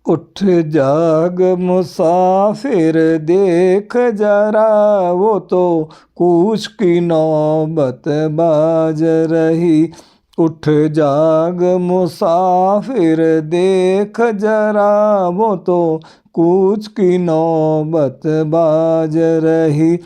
उठ जाग मुसाफिर देख जरा, वो तो कूच की नौबत बाज रही। उठ जाग मुसाफिर देख जरा, वो तो कूच की नौबत बाज रही।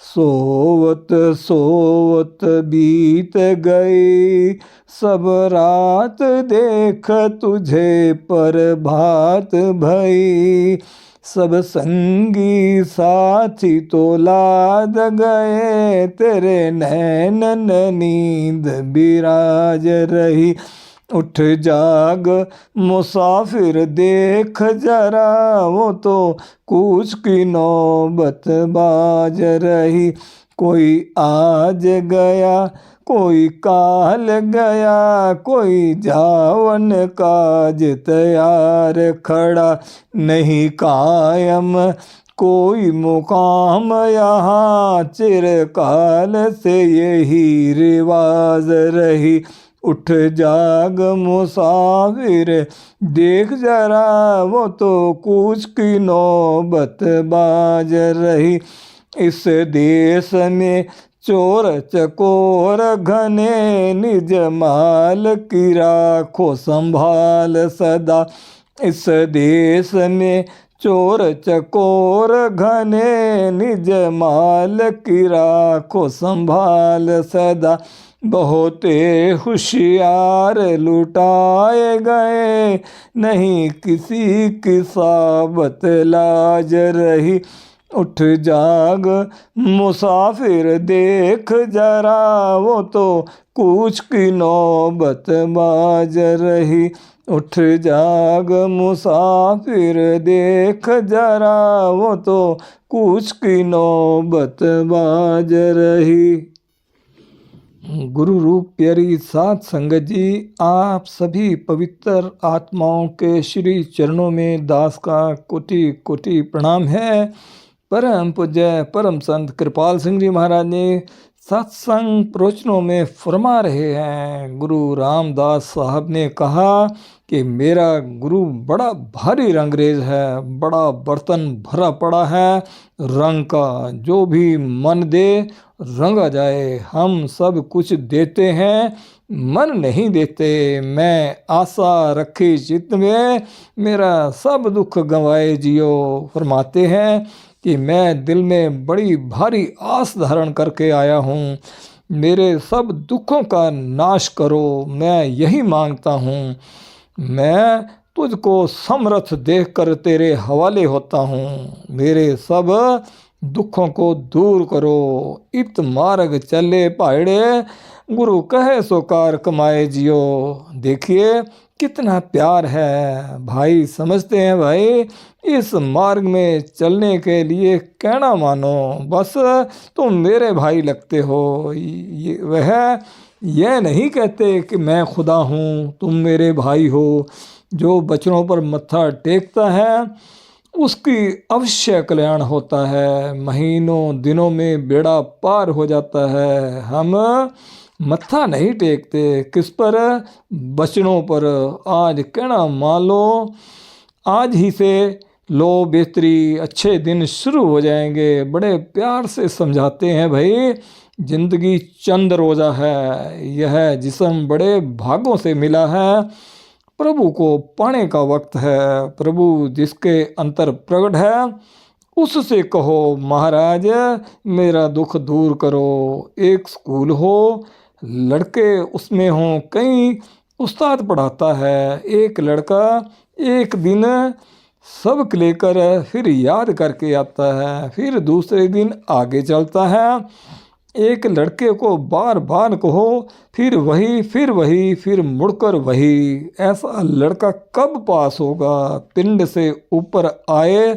सोवत सोवत बीत गई सब रात, देख तुझे पर भात भई। सब संगी साथी तो लाद गए, तेरे नैनन नींद बिराज रही। उठ जाग मुसाफिर देख जरा, वो तो कूच की नौबत बाज रही। कोई आज गया कोई काल गया, कोई जावन काज तैयार खड़ा। नहीं कायम कोई मुकाम यहाँ, चिरकाल से यही रिवाज रही। उठ जाग मुसाफिर देख जरा, वो तो कूच की नौबत बाज रही। इस देश में चोर चकोर घने, निज माल की राखो संभाल सदा। इस देश में चोर चकोर घने, निज माल की राखो संभाल सदा। बहुते होशियार लुटाए गए, नहीं किसी की साबत लाज रही। उठ जाग मुसाफिर देख जरा, वो तो कूच की नौबत बाज रही। उठ जाग मुसाफिर देख जरा, वो तो कूच की नौबत बाज रही। गुरु रूप प्यारी साध संगत जी, आप सभी पवित्र आत्माओं के श्री चरणों में दास का कोटि कोटि प्रणाम है। परम पूज्य परम संत कृपाल सिंह जी महाराज ने सत्संग प्रवचनों में फरमा रहे हैं। गुरु रामदास साहब ने कहा कि मेरा गुरु बड़ा भारी रंगरेज है, बड़ा बर्तन भरा पड़ा है रंग का, जो भी मन दे रंगा जाए। हम सब कुछ देते हैं, मन नहीं देते। मैं आशा रखी चित्त में, मेरा सब दुख गंवाए जियो फरमाते हैं कि मैं दिल में बड़ी भारी आस धारण करके आया हूँ। मेरे सब दुखों का नाश करो, मैं यही मांगता हूँ। मैं तुझको समर्थ देखकर तेरे हवाले होता हूँ। मेरे सब दुखों को दूर करो। इत मार्ग चले पायड़े, गुरु कहे सो कार कमाए जियो। देखिए कितना प्यार है भाई, समझते हैं भाई। इस मार्ग में चलने के लिए कहना मानो, बस तुम मेरे भाई लगते हो। वह यह नहीं कहते कि मैं खुदा हूँ तुम मेरे भाई हो। जो बचनों पर मत्था टेकता है उसकी अवश्य कल्याण होता है। महीनों दिनों में बेड़ा पार हो जाता है। हम मत्था नहीं टेकते, किस पर? बचनों पर। आज कहना मान लो, आज ही से लो बेहतरी, अच्छे दिन शुरू हो जाएंगे। बड़े प्यार से समझाते हैं भाई, जिंदगी चंद रोजा है। यह जिस्म बड़े भागों से मिला है। प्रभु को पाने का वक्त है। प्रभु जिसके अंतर प्रकट है उससे कहो महाराज मेरा दुख दूर करो। एक स्कूल हो, लड़के उसमें हों, कई उस्ताद पढ़ाता है। एक लड़का एक दिन सबक लेकर फिर याद करके आता है, फिर दूसरे दिन आगे चलता है। एक लड़के को बार बार कहो, फिर वही फिर वही फिर मुड़कर वही। ऐसा लड़का कब पास होगा? पिंड से ऊपर आए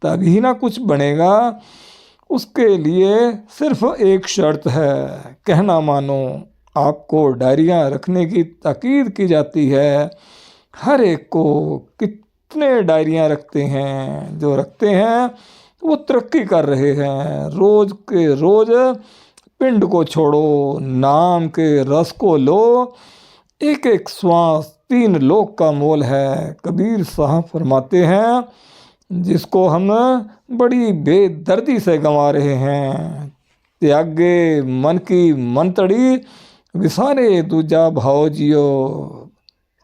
तभी ना कुछ बनेगा। उसके लिए सिर्फ एक शर्त है, कहना मानो। आपको डायरियां रखने की ताकीद की जाती है। हर एक को कितने डायरियां रखते हैं, जो रखते हैं वो तरक्की कर रहे हैं। रोज के रोज पिंड को छोड़ो, नाम के रस को लो। एक एक श्वास 3 लोक का मोल है। कबीर साहब फरमाते हैं जिसको हम बड़ी बेदर्दी से गंवा रहे हैं। त्यागे मन की मंतड़ी विसारे दूजा भाव जियो।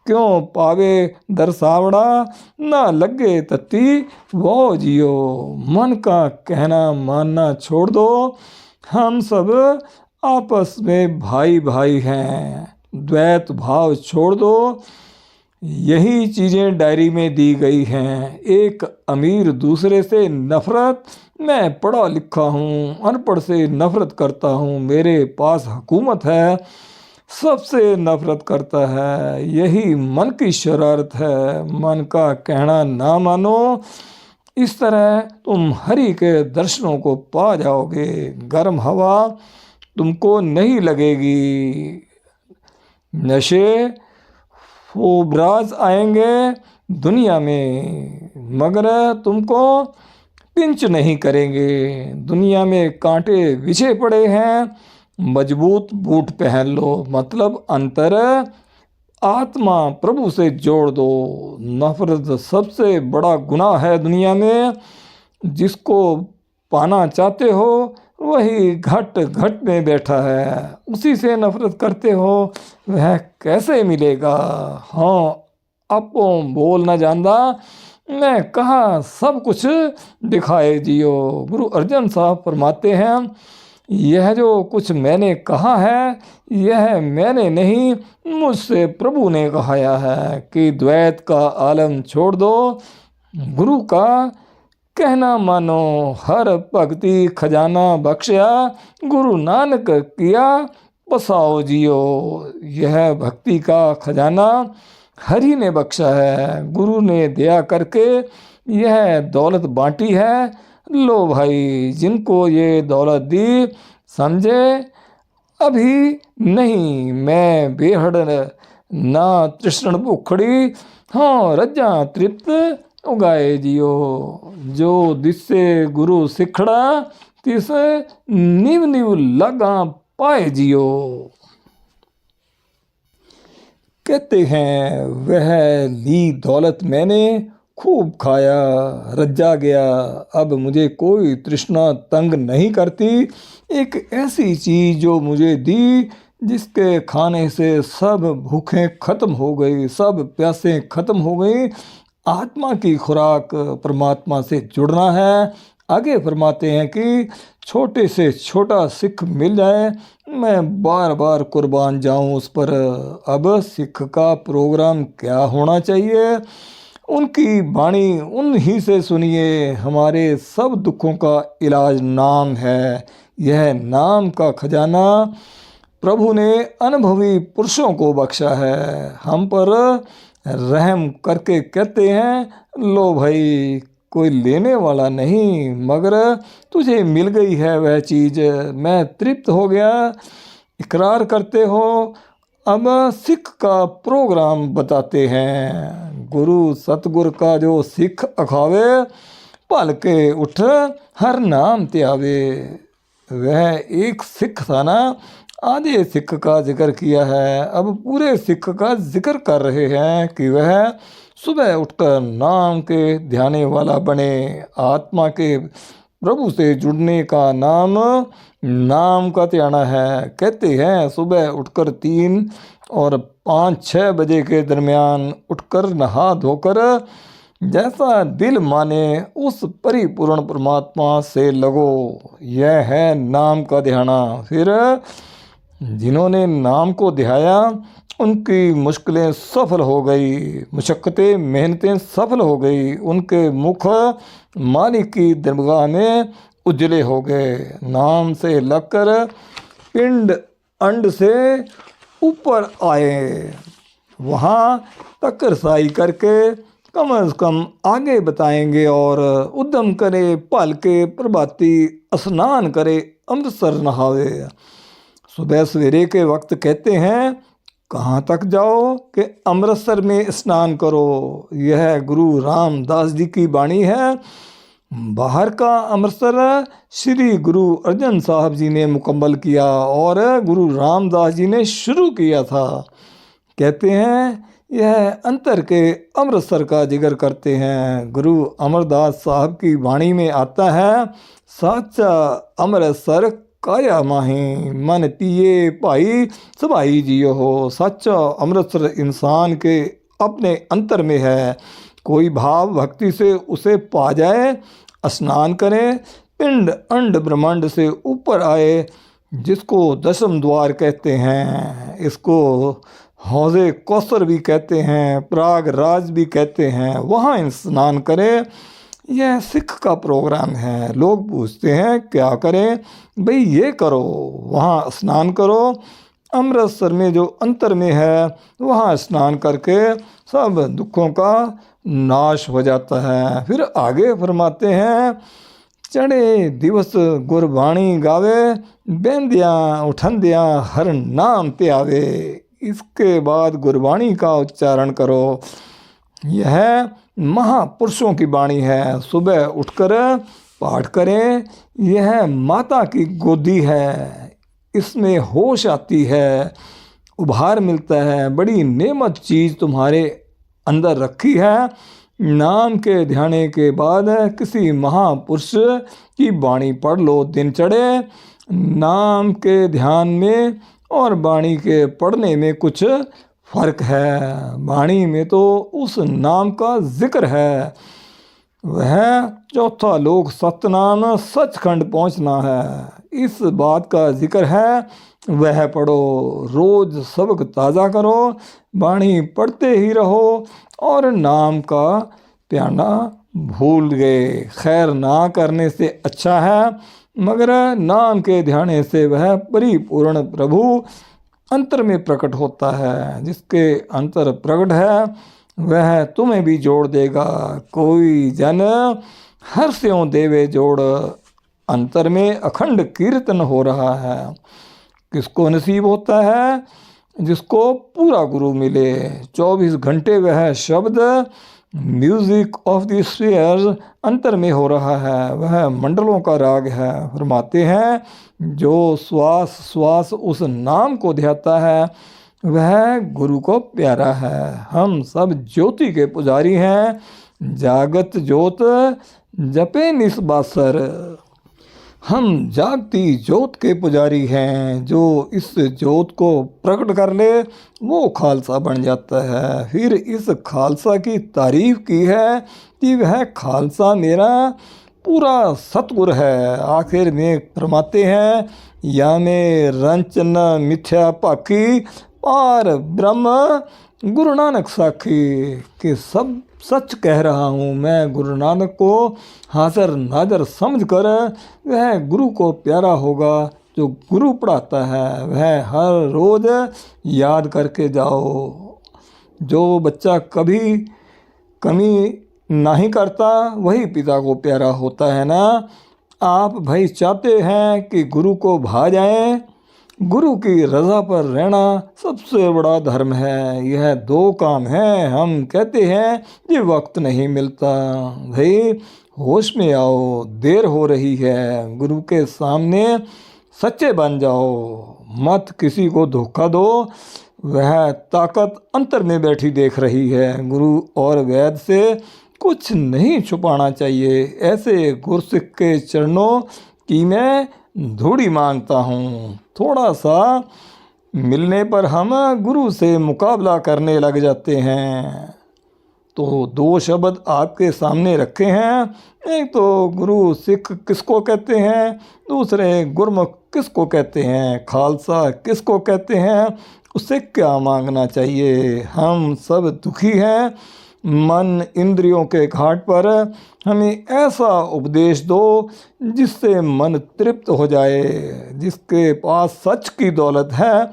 क्यों पावे दरसावड़ा ना लगे तत्ती वो जियो। मन का कहना मानना छोड़ दो, हम सब आपस में भाई भाई हैं। द्वैत भाव छोड़ दो, यही चीज़ें डायरी में दी गई हैं। एक अमीर दूसरे से नफरत, मैं पढ़ा लिखा हूँ अनपढ़ से नफरत करता हूँ। मेरे पास हुकूमत है, सबसे नफरत करता है। यही मन की शरारत है। मन का कहना ना मानो, इस तरह तुम हरि के दर्शनों को पा जाओगे। गर्म हवा तुमको नहीं लगेगी। नशे फोबराज आएंगे दुनिया में, मगर तुमको पिंच नहीं करेंगे। दुनिया में कांटे बिछे पड़े हैं, मजबूत बूट पहन लो। मतलब अंतर आत्मा प्रभु से जोड़ दो। नफरत सबसे बड़ा गुनाह है दुनिया में। जिसको पाना चाहते हो वही घट घट में बैठा है, उसी से नफरत करते हो, वह कैसे मिलेगा। हाँ आपो बोल ना जानदा, मैं कहा सब कुछ दिखाए जियो। गुरु अर्जन साहब फरमाते हैं यह जो कुछ मैंने कहा है यह मैंने नहीं, मुझसे प्रभु ने कहाया है कि द्वैत का आलम छोड़ दो, गुरु का कहना मानो। हर भक्ति खजाना बख्शिया, गुरु नानक किया बसाओ जियो। यह भक्ति का खजाना हरि ने बख्शा है, गुरु ने दया करके यह दौलत बांटी है। लो भाई, जिनको ये दौलत दी समझे अभी नहीं मैं बेहड़ ना तृष्ण भुखड़ी, हाँ रज्जा तृप्त उगाए जियो। जो दिसे गुरु सिखड़ा, तिस निव निव लगा पाए जियो। कहते हैं वह ली दौलत मैंने खूब खाया, रज्जा गया, अब मुझे कोई तृष्णा तंग नहीं करती। एक ऐसी चीज़ जो मुझे दी जिसके खाने से सब भूखें खत्म हो गई, सब प्यासें खत्म हो गई। आत्मा की खुराक परमात्मा से जुड़ना है। आगे फरमाते हैं कि छोटे से छोटा सिख मिल जाए मैं बार बार कुर्बान जाऊं उस पर। अब सिख का प्रोग्राम क्या होना चाहिए, उनकी वाणी उन्हीं से सुनिए। हमारे सब दुखों का इलाज नाम है। यह नाम का खजाना प्रभु ने अनुभवी पुरुषों को बख्शा है। हम पर रहम करके कहते हैं लो भाई, कोई लेने वाला नहीं, मगर तुझे मिल गई है वह चीज़, मैं तृप्त हो गया, इकरार करते हो। अब सिख का प्रोग्राम बताते हैं। गुरु सतगुर का जो सिख अखावे, पल के उठ हर नाम त्यावे। वह एक सिख था ना, आधे सिख का जिक्र किया है, अब पूरे सिख का जिक्र कर रहे हैं कि वह सुबह उठकर नाम के ध्याने वाला बने। आत्मा के प्रभु से जुड़ने का नाम का त्याना है। कहते हैं सुबह उठकर 3 और 5-6 बजे के दरमियान उठकर नहा धोकर जैसा दिल माने उस परिपूर्ण परमात्मा से लगो। यह है नाम का ध्याना। फिर जिन्होंने नाम को ध्याया उनकी मुश्किलें सफल हो गई, मुशक्क़तें मेहनतें सफल हो गई। उनके मुख मालिक की दरगाह में उजले हो गए। नाम से लगकर पिंड अंड से ऊपर आए। वहाँ तक रसाई करके कम से कम आगे बताएंगे और उद्यम करे, पल के प्रभाती स्नान करे, अमृतसर नहावे। सुबह सवेरे के वक्त कहते हैं कहाँ तक जाओ कि अमृतसर में स्नान करो। यह गुरु रामदास जी की वाणी है। बाहर का अमृतसर श्री गुरु अर्जन साहब जी ने मुकम्मल किया और गुरु रामदास जी ने शुरू किया था। कहते हैं यह अंतर के अमृतसर का जिक्र करते हैं। गुरु अमरदास साहब की वाणी में आता है, साचा अमृतसर काया माही, मन पिए भाई सभाई जियो हो। सच्चा अमृतसर इंसान के अपने अंतर में है। कोई भाव भक्ति से उसे पा जाए, स्नान करे, पिंड अंड ब्रह्मांड से ऊपर आए, जिसको दशम द्वार कहते हैं। इसको हौजे कौसर भी कहते हैं, प्रयागराज भी कहते हैं। वहाँ स्नान करें। यह सिख का प्रोग्राम है। लोग पूछते हैं क्या करें? भाई ये करो, वहाँ स्नान करो। अमृतसर में जो अंतर में है, वहाँ स्नान करके सब दुखों का नाश हो जाता है। फिर आगे फरमाते हैं, चढ़े दिवस गुरबाणी गावे, बेंदियाँ उठंदियाँ हर नाम पे आवे। इसके बाद गुरबाणी का उच्चारण करो। यह महापुरुषों की वाणी है। सुबह उठकर पाठ करें। यह माता की गोदी है। इसमें होश आती है, उभार मिलता है। बड़ी नेमत चीज़ तुम्हारे अंदर रखी है। नाम के ध्यान के बाद किसी महापुरुष की वाणी पढ़ लो। दिन चढ़े। नाम के ध्यान में और वाणी के पढ़ने में कुछ फर्क है। वाणी में तो उस नाम का जिक्र है। वह चौथा लोक सतनाम सचखंड पहुंचना है। इस बात का जिक्र है। वह पढ़ो। रोज सबक ताज़ा करो। वाणी पढ़ते ही रहो और नाम का प्याना भूल गए। खैर ना करने से अच्छा है, मगर नाम के ध्यान से वह परिपूर्ण प्रभु अंतर में प्रकट होता है। जिसके अंतर प्रकट है वह तुम्हें भी जोड़ देगा। कोई जन हर्ष्यों देवे जोड़। अंतर में अखंड कीर्तन हो रहा है। किसको नसीब होता है? जिसको पूरा गुरु मिले। 24 घंटे वह शब्द म्यूजिक ऑफ द स्फीयर्स अंतर में हो रहा है। वह मंडलों का राग है। फरमाते हैं जो श्वास श्वास उस नाम को ध्याता है वह गुरु को प्यारा है। हम सब ज्योति के पुजारी हैं। जागत ज्योत जपे निस्बासर। हम जागती ज्योत के पुजारी हैं। जो इस ज्योत को प्रकट कर ले वो खालसा बन जाता है। फिर इस खालसा की तारीफ की है कि वह खालसा मेरा पूरा सतगुर है। आखिर में फरमाते हैं, या में रंच न मिथ्या पाखी, पार ब्रह्म गुरु नानक साखी। कि सब सच कह रहा हूँ मैं। गुरु नानक को हाजिर नाजर समझ कर वह गुरु को प्यारा होगा। जो गुरु पढ़ाता है वह हर रोज़ याद करके जाओ। जो बच्चा कभी कमी नहीं करता वही पिता को प्यारा होता है ना। आप भाई चाहते हैं कि गुरु को भा जाएं। गुरु की रज़ा पर रहना सबसे बड़ा धर्म है। यह 2 काम हैं। हम कहते हैं ये वक्त नहीं मिलता। भाई होश में आओ, देर हो रही है। गुरु के सामने सच्चे बन जाओ। मत किसी को धोखा दो। वह ताकत अंतर में बैठी देख रही है। गुरु और वैद से कुछ नहीं छुपाना चाहिए। ऐसे गुरसिख के चरणों की मैं धूड़ी मांगता हूँ। थोड़ा सा मिलने पर हम गुरु से मुकाबला करने लग जाते हैं। तो 2 शब्द आपके सामने रखे हैं। एक तो गुरु सिख किसको कहते हैं, दूसरे गुरमुख किसको कहते हैं, खालसा किसको कहते हैं, उससे क्या मांगना चाहिए। हम सब दुखी हैं। मन इंद्रियों के घाट पर हमें ऐसा उपदेश दो जिससे मन तृप्त हो जाए। जिसके पास सच की दौलत है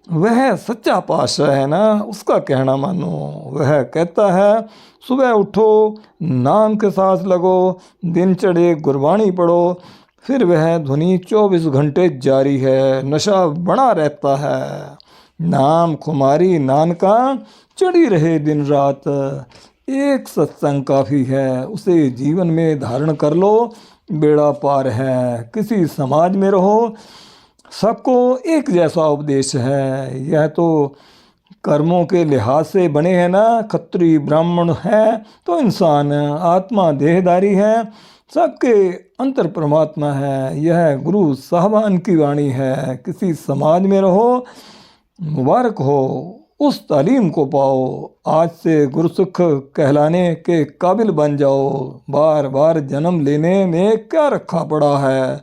वह सच्चा पातशाह है ना, उसका कहना मानो। वह कहता है सुबह उठो, नाम के साथ लगो, दिन चढ़े गुरबाणी पढ़ो। फिर वह ध्वनि 24 घंटे जारी है। नशा बना रहता है। नाम खुमारी नानका चढ़ी रहे दिन रात। एक सत्संग काफ़ी है। उसे जीवन में धारण कर लो, बेड़ा पार है। किसी समाज में रहो, सबको एक जैसा उपदेश है। यह तो कर्मों के लिहाज से बने हैं ना, खत्री ब्राह्मण है तो इंसान आत्मा देहधारी है, सबके अंतर परमात्मा है। यह गुरु साहबान की वाणी है। किसी समाज में रहो, मुबारक हो, उस तालीम को पाओ। आज से गुरसिख कहलाने के काबिल बन जाओ। बार बार जन्म लेने में क्या रखा पड़ा है,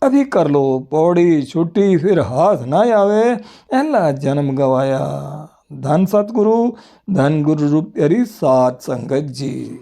अभी कर लो पौड़ी छुट्टी, फिर हाथ ना आवे, पहला जन्म गवाया। धन सतगुरु, धन गुरु रूप प्यारी सात संगत जी।